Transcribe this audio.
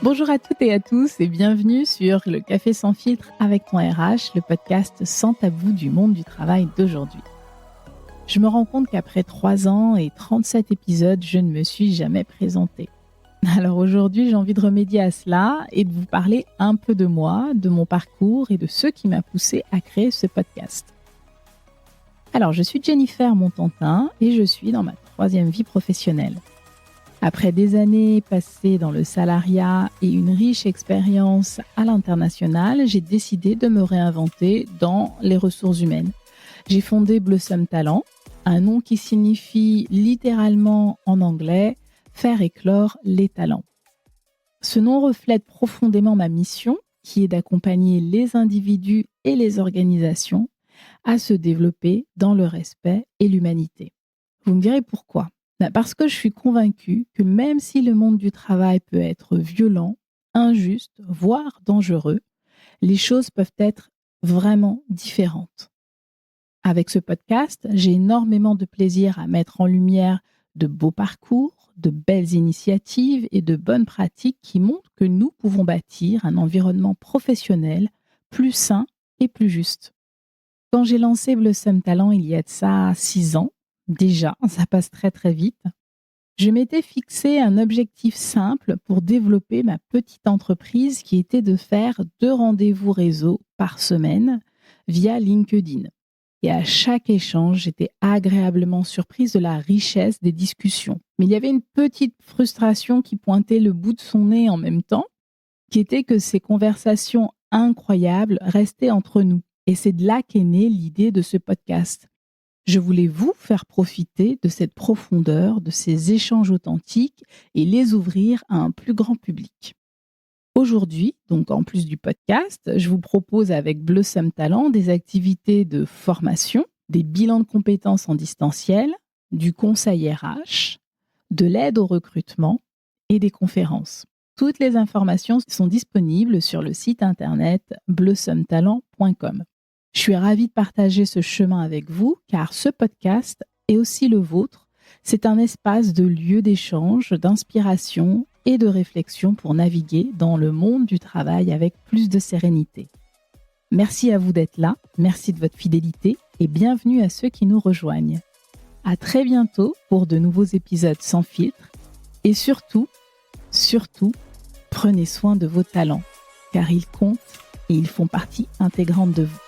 Bonjour à toutes et à tous et bienvenue sur le Café sans filtre avec ton RH, le podcast sans tabou du monde du travail d'aujourd'hui. Je me rends compte qu'après 3 ans et 37 épisodes, je ne me suis jamais présentée. Alors aujourd'hui, j'ai envie de remédier à cela et de vous parler un peu de moi, de mon parcours et de ce qui m'a poussée à créer ce podcast. Alors, je suis Jennifer Montantin et je suis dans ma 3e vie professionnelle. Après des années passées dans le salariat et une riche expérience à l'international, j'ai décidé de me réinventer dans les ressources humaines. J'ai fondé Blossom Talent, un nom qui signifie littéralement en anglais « faire éclore les talents ». Ce nom reflète profondément ma mission, qui est d'accompagner les individus et les organisations à se développer dans le respect et l'humanité. Vous me direz pourquoi ? Parce que je suis convaincue que même si le monde du travail peut être violent, injuste, voire dangereux, les choses peuvent être vraiment différentes. Avec ce podcast, j'ai énormément de plaisir à mettre en lumière de beaux parcours, de belles initiatives et de bonnes pratiques qui montrent que nous pouvons bâtir un environnement professionnel plus sain et plus juste. Quand j'ai lancé Blossom Talent il y a de ça 6 ans, déjà, ça passe très très vite, je m'étais fixé un objectif simple pour développer ma petite entreprise qui était de faire 2 rendez-vous réseau par semaine via LinkedIn. Et à chaque échange, j'étais agréablement surprise de la richesse des discussions. Mais il y avait une petite frustration qui pointait le bout de son nez en même temps, qui était que ces conversations incroyables restaient entre nous. Et c'est de là qu'est née l'idée de ce podcast. Je voulais vous faire profiter de cette profondeur, de ces échanges authentiques et les ouvrir à un plus grand public. Aujourd'hui, donc en plus du podcast, je vous propose avec Blossom Talent des activités de formation, des bilans de compétences en distanciel, du conseil RH, de l'aide au recrutement et des conférences. Toutes les informations sont disponibles sur le site internet blossomtalent.com. Je suis ravie de partager ce chemin avec vous car ce podcast est aussi le vôtre. C'est un espace de lieu d'échange, d'inspiration et de réflexion pour naviguer dans le monde du travail avec plus de sérénité. Merci à vous d'être là, merci de votre fidélité et bienvenue à ceux qui nous rejoignent. À très bientôt pour de nouveaux épisodes sans filtre et surtout, prenez soin de vos talents car ils comptent et ils font partie intégrante de vous.